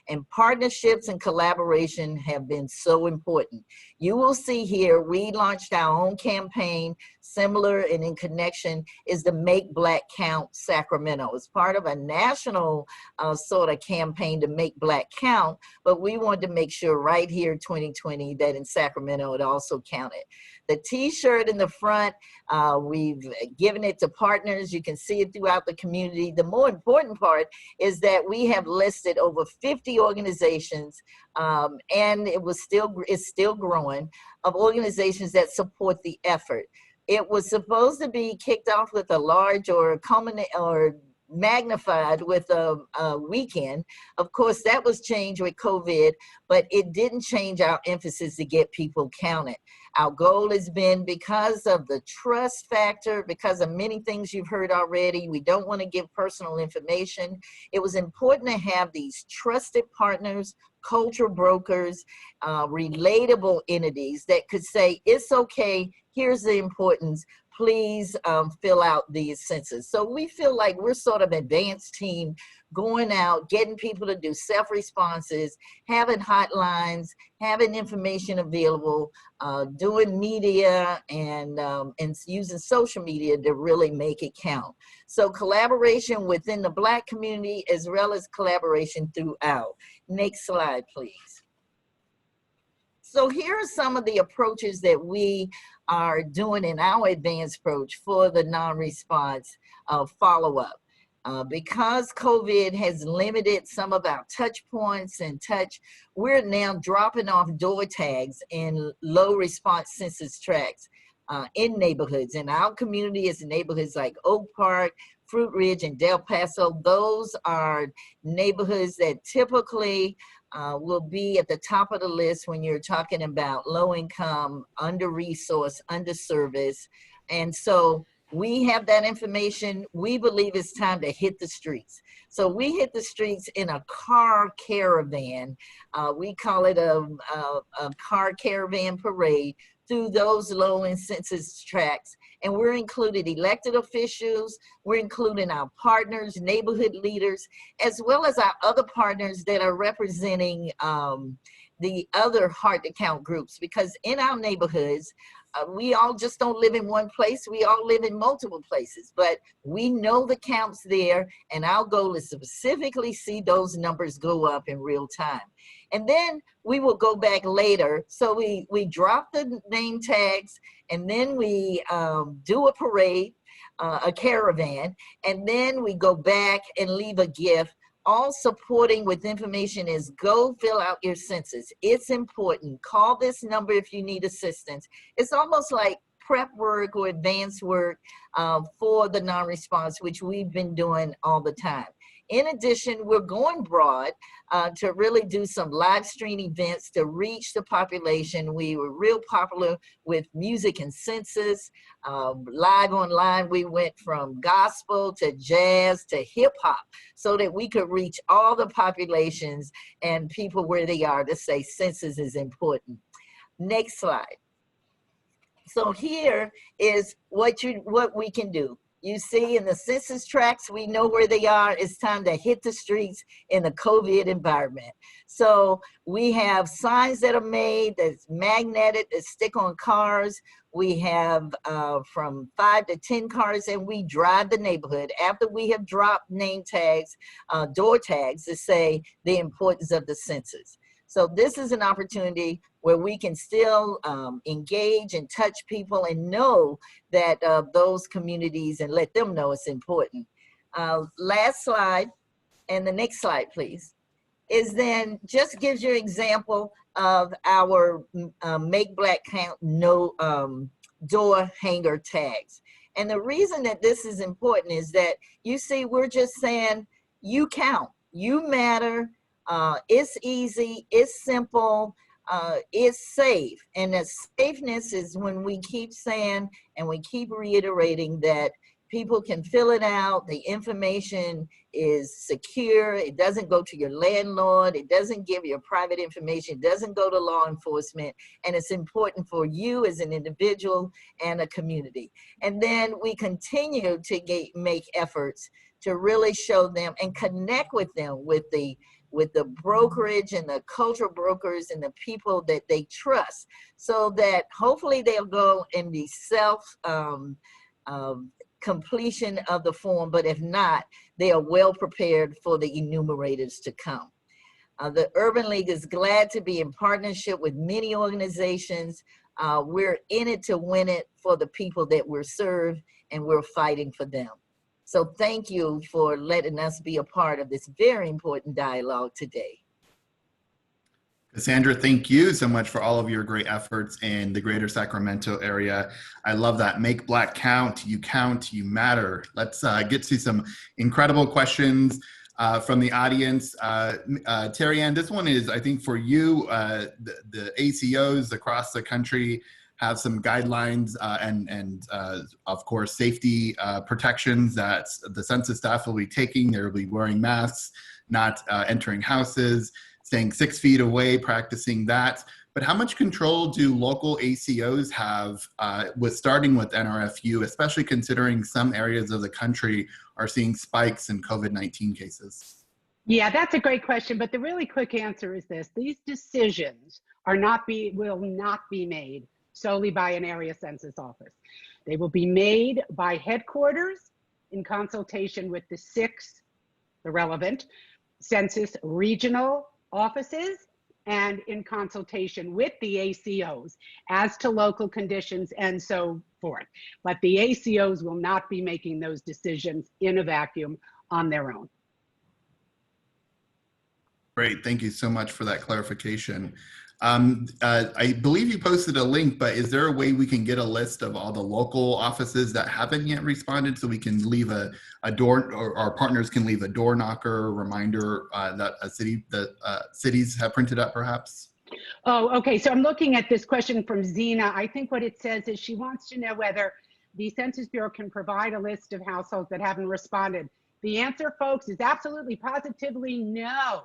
And partnerships and collaboration have been so important. You will see here, we launched our own campaign, similar and in connection, is the Make Black Count Sacramento. It's part of a national sort of campaign to make Black count, but we wanted to make sure right here in 2020 that in Sacramento it also counted. The t-shirt in the front, we've given it to partners. You can see it throughout the community. The more important part is that we have listed over 50 organizations, and it's still growing, of organizations that support the effort. It was supposed to be kicked off with a large or magnified with a weekend. Of course, that was changed with COVID, but it didn't change our emphasis to get people counted. Our goal has been, because of the trust factor, because of many things you've heard already, we don't want to give personal information. It was important to have these trusted partners, cultural brokers, relatable entities that could say, it's okay, here's the importance, please fill out these census. So we feel like we're sort of an advanced team going out, getting people to do self-responses, having hotlines, having information available, doing media and using social media to really make it count. So collaboration within the Black community as well as collaboration throughout. Next slide, please. So here are some of the approaches that we are doing in our advanced approach for the non-response follow-up. Because COVID has limited some of our touch points and we're now dropping off door tags in low response census tracts in neighborhoods. And our community is in neighborhoods like Oak Park, Fruit Ridge, and Del Paso. Those are neighborhoods that typically will be at the top of the list when you're talking about low income, under-resourced, under-serviced. And so we have that information. We believe it's time to hit the streets. So we hit the streets in a car caravan. We call it a car caravan parade through those low in census tracts. And we're included elected officials, we're including our partners, neighborhood leaders, as well as our other partners that are representing the other hard to count groups, because in our neighborhoods, we all just don't live in one place. We all live in multiple places, but we know the counts there, and our goal is to specifically see those numbers go up in real time. And then we will go back later. So we drop the name tags, and then we do a parade, a caravan, and then we go back and leave a gift. All supporting with information is go fill out your census. It's important. Call this number if you need assistance. It's almost like prep work or advanced work for the non-response, which we've been doing all the time. In addition, we're going broad to really do some live stream events to reach the population. We were real popular with music and census. Live online, we went from gospel to jazz to hip hop so that we could reach all the populations and people where they are to say census is important. Next slide. So here is what we can do. You see in the census tracts, we know where they are. It's time to hit the streets in the COVID environment. So we have signs that are made that's magnetic, that stick on cars. We have from 5 to 10 cars, and we drive the neighborhood after we have dropped name tags, door tags to say the importance of the census. So this is an opportunity where we can still engage and touch people and know that those communities and let them know it's important. Last slide, and the next slide, please, is then just gives you an example of our Make Black Count no door hanger tags. And the reason that this is important is that you see, we're just saying, you count, you matter. It's easy, it's simple, it's safe. And the safeness is when we keep saying and we keep reiterating that people can fill it out, the information is secure, it doesn't go to your landlord, it doesn't give your private information, it doesn't go to law enforcement, and it's important for you as an individual and a community. And then we continue to make efforts to really show them and connect with them with the brokerage and the cultural brokers and the people that they trust, so that hopefully they'll go in the completion of the form, but if not, they are well prepared for the enumerators to come. The Urban League is glad to be in partnership with many organizations. We're in it to win it for the people that we're served, and we're fighting for them. So thank you for letting us be a part of this very important dialogue today. Cassandra, thank you so much for all of your great efforts in the greater Sacramento area. I love that. Make Black count, you matter. Let's get to some incredible questions from the audience. Terry Ann, this one is, I think, for you. The ACOs across the country have some guidelines and of course, safety protections that the census staff will be taking. They'll be wearing masks, not entering houses, staying 6 feet away, practicing that. But how much control do local ACOs have starting with NRFU, especially considering some areas of the country are seeing spikes in COVID-19 cases? Yeah, that's a great question. But the really quick answer is this: these decisions will not be made solely by an area census office. They will be made by headquarters in consultation with the relevant census regional offices, and in consultation with the ACOs as to local conditions and so forth. But the ACOs will not be making those decisions in a vacuum on their own. Great, thank you so much for that clarification. I believe you posted a link, but is there a way we can get a list of all the local offices that haven't yet responded, so we can leave a door, or our partners can leave a door knocker reminder that cities have printed up, perhaps? Oh, okay. So I'm looking at this question from Zena. I think what it says is she wants to know whether the Census Bureau can provide a list of households that haven't responded. The answer, folks, is absolutely positively no.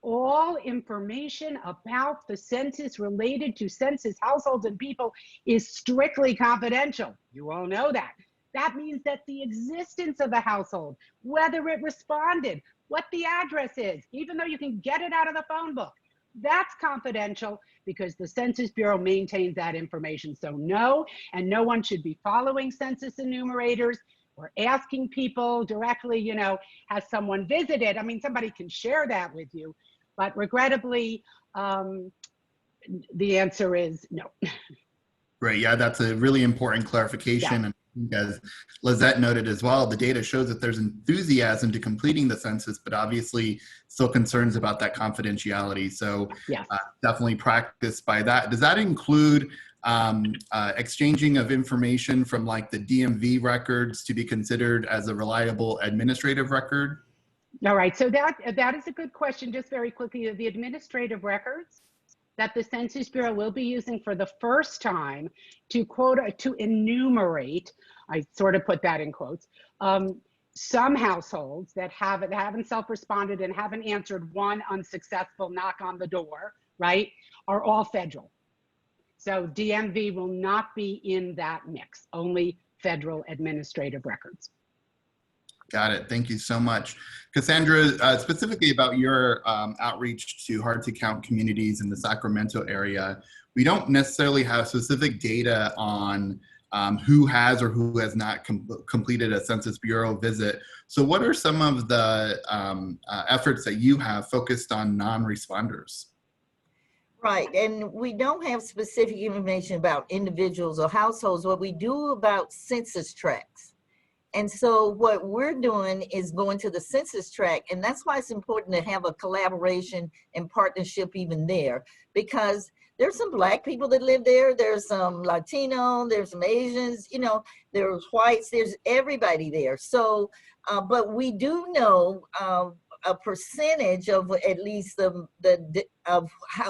All information about the census related to census households and people is strictly confidential. You all know that. That means that the existence of a household, whether it responded, what the address is, even though you can get it out of the phone book, that's confidential because the Census Bureau maintains that information. So no, and no one should be following census enumerators or asking people directly, you know, has someone visited? I mean, somebody can share that with you, but regrettably, the answer is no. Right, yeah, that's a really important clarification. Yeah. And as Lizette noted as well, the data shows that there's enthusiasm to completing the census, but obviously still concerns about that confidentiality. So yes. Definitely practice by that. Does that include exchanging of information from like the DMV records to be considered as a reliable administrative record? All right, so that is a good question. Just very quickly, the administrative records that the Census Bureau will be using for the first time to enumerate, I sort of put that in quotes, some households that haven't self-responded and haven't answered one unsuccessful knock on the door, right, are all federal. So DMV will not be in that mix, only federal administrative records. Got it. Thank you so much. Cassandra, specifically about your outreach to hard to count communities in the Sacramento area, we don't necessarily have specific data on who has or who has not completed a Census Bureau visit. So what are some of the efforts that you have focused on non-responders? Right, and we don't have specific information about individuals or households. What we do about census tracts. And so what we're doing is going to the census tract, and that's why it's important to have a collaboration and partnership even there, because there's some Black people that live there, there's some Latino, there's some Asians, you know, there's whites, there's everybody there. So, but we do know a percentage of at least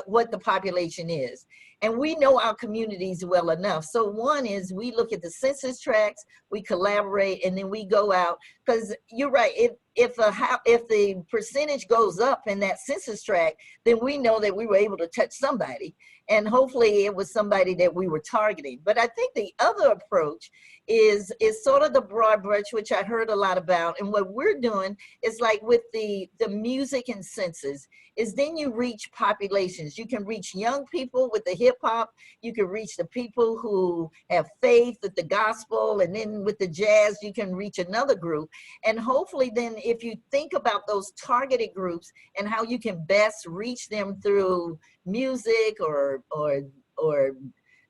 what the population is. And we know our communities well enough. So one is we look at the census tracts, we collaborate, and then we go out, because you're right, if the percentage goes up in that census tract, then we know that we were able to touch somebody. And hopefully it was somebody that we were targeting. But I think the other approach is sort of the broad brush, which I heard a lot about. And what we're doing is like with the music and census, is then you reach populations. You can reach young people with the hip hop. You can reach the people who have faith with the gospel. And then with the jazz, you can reach another group. And hopefully then if you think about those targeted groups and how you can best reach them through music or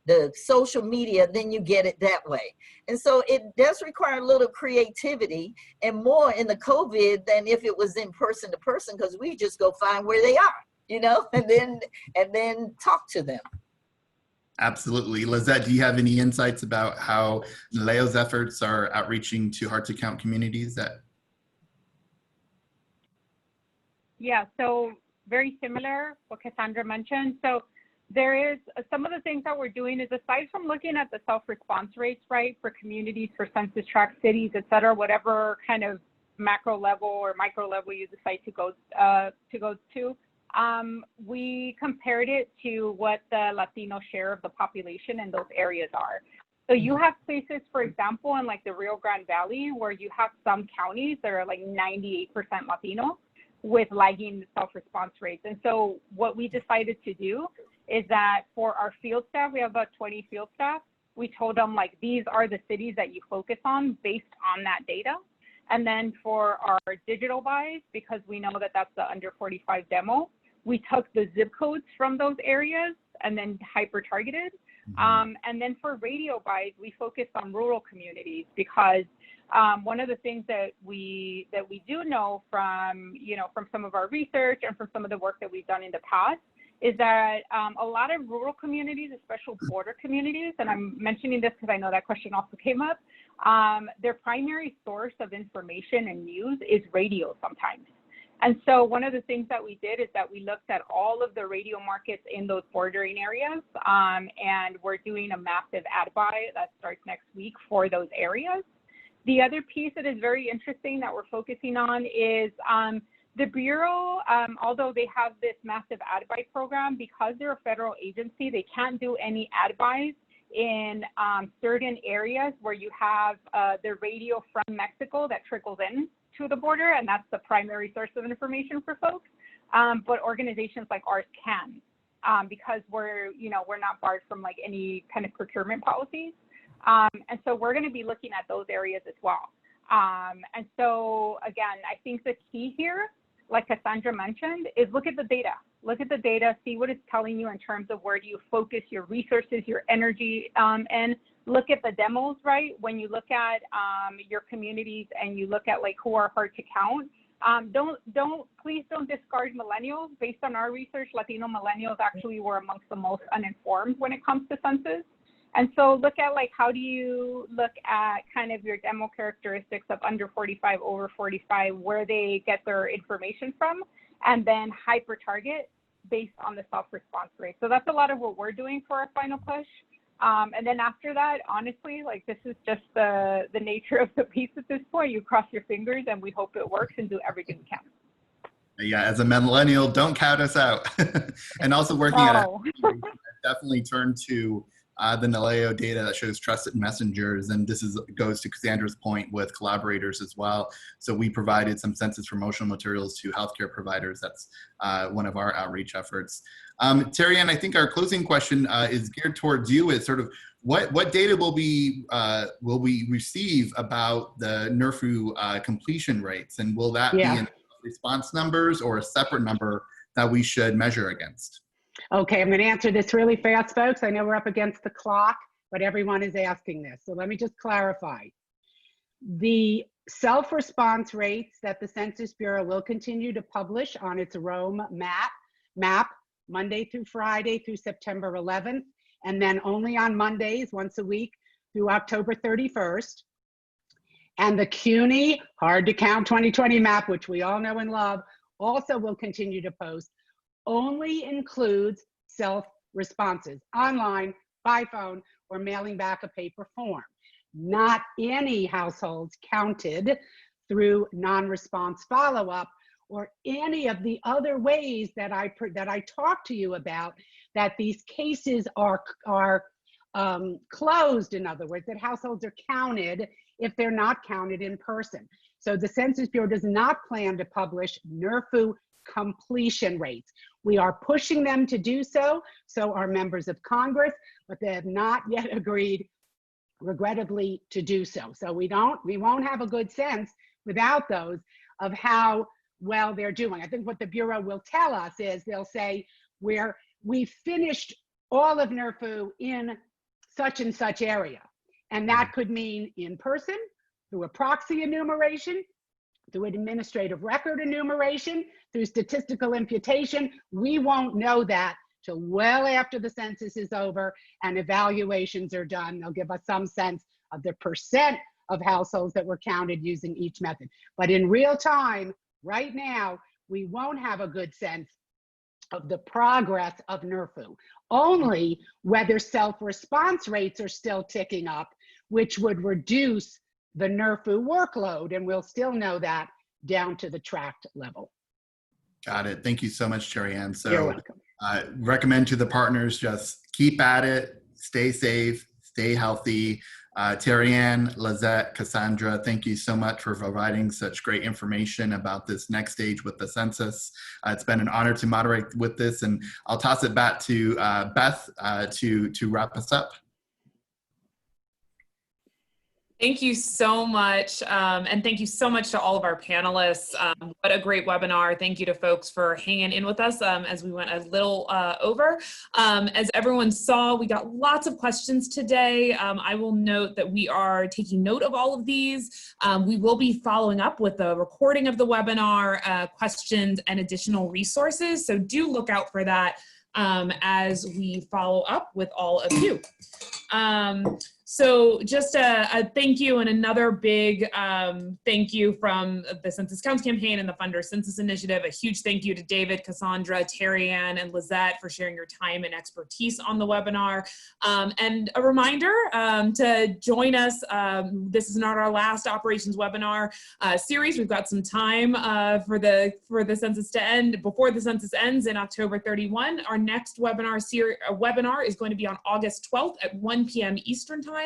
the social media, then you get it that way. And so it does require a little creativity and more in the COVID than if it was in person to person, because we just go find where they are, you know, and then talk to them. Absolutely. Lizette, do you have any insights about how Leo's efforts are outreaching to hard to count communities? Yeah, so very similar what Cassandra mentioned. So there is some of the things that we're doing is, aside from looking at the self-response rates, right, for communities, for census tract cities, et cetera, whatever kind of macro level or micro level you decide to go to, we compared it to what the Latino share of the population in those areas are. So you have places, for example, in like the Rio Grande Valley, where you have some counties that are like 98% Latino with lagging self-response rates. And so what we decided to do is that for our field staff, we have about 20 field staff. We told them, like, these are the cities that you focus on based on that data. And then for our digital buys, because we know that that's the under 45 demo, we took the zip codes from those areas and then hyper targeted. And then for radio buys, we focused on rural communities, because one of the things that we do know from, you know, from some of our research and from some of the work that we've done in the past, is that a lot of rural communities, especially border communities, and I'm mentioning this because I know that question also came up, their primary source of information and news is radio sometimes. And so one of the things that we did is that we looked at all of the radio markets in those bordering areas, and we're doing a massive ad buy that starts next week for those areas. The other piece that is very interesting that we're focusing on is the Bureau, although they have this massive ad buy program, because they're a federal agency, they can't do any ad buys in certain areas where you have the radio from Mexico that trickles in to the border, and that's the primary source of information for folks. But organizations like ours can, because we're not barred from like any kind of procurement policies. And so we're going to be looking at those areas as well. And so again, I think the key here, like Cassandra mentioned, is look at the data. Look at the data, see what it's telling you in terms of where do you focus your resources, your energy, and look at the demos, right? When you look at your communities and you look at like who are hard to count, please don't discard millennials. Based on our research, Latino millennials actually were amongst the most uninformed when it comes to census. And so look at like, how do you look at kind of your demo characteristics of under 45, over 45, where they get their information from, and then hyper target based on the self-response rate. So that's a lot of what we're doing for our final push. And then after that, honestly, like this is just the nature of the beast at this point. You cross your fingers and we hope it works and do everything we can. Yeah, as a millennial, don't count us out. And also working at definitely turn to the NALEO data that shows trusted messengers, and this goes to Cassandra's point with collaborators as well. So we provided some census promotional materials to healthcare providers. That's one of our outreach efforts. Terry Ann, I think our closing question is geared towards you. Is sort of what data will we receive about the NRFU completion rates, and will that be in response numbers or a separate number that we should measure against? Okay, I'm going to answer this really fast, folks. I know we're up against the clock, but everyone is asking this. So let me just clarify. The self-response rates that the Census Bureau will continue to publish on its Rome map Monday through Friday through September 11th, and then only on Mondays once a week through October 31st. And the CUNY hard to count 2020 map, which we all know and love, also will continue to post, only includes self-responses online, by phone, or mailing back a paper form. Not any households counted through non-response follow-up or any of the other ways that I talked to you about, that these cases are closed, in other words, that households are counted if they're not counted in person. So the Census Bureau does not plan to publish NRFU completion rates. We are pushing them to do so, so are members of Congress, but they have not yet agreed, regrettably, to do so. So we won't have a good sense without those of how well they're doing. I think what the Bureau will tell us is they'll say, we finished all of NRFU in such and such area. And that could mean in person, through a proxy enumeration, through an administrative record enumeration, through statistical imputation. We won't know that till well after the census is over and evaluations are done. They'll give us some sense of the percent of households that were counted using each method. But in real time, right now, we won't have a good sense of the progress of NRFU, only whether self-response rates are still ticking up, which would reduce the NRFU workload, and we'll still know that down to the tract level. Got it. Thank you so much, Terry Ann. So you're welcome. Recommend to the partners, just keep at it, stay safe, stay healthy. Terry Ann, Lizette, Cassandra, thank you so much for providing such great information about this next stage with the census. It's been an honor to moderate with this, and I'll toss it back to Beth to wrap us up. Thank you so much. And thank you so much to all of our panelists. What a great webinar. Thank you to folks for hanging in with us as we went a little over. As everyone saw, we got lots of questions today. I will note that we are taking note of all of these. We will be following up with a recording of the webinar, questions, and additional resources. So do look out for that as we follow up with all of you. So just a thank you and another big thank you from the Census Counts Campaign and the Funder Census Initiative. A huge thank you to David, Cassandra, Terry Ann, and Lizette for sharing your time and expertise on the webinar. And a reminder to join us. This is not our last operations webinar series. We've got some time for the census to end before the census ends in October 31. Our next webinar is going to be on August 12th at 1 p.m. Eastern Time.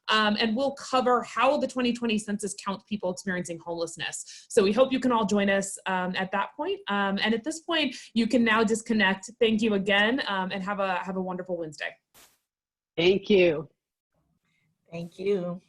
And we'll cover how the 2020 census counts people experiencing homelessness. So we hope you can all join us at that point. And at this point, you can now disconnect. Thank you again, and have a wonderful Wednesday. Thank you. Thank you.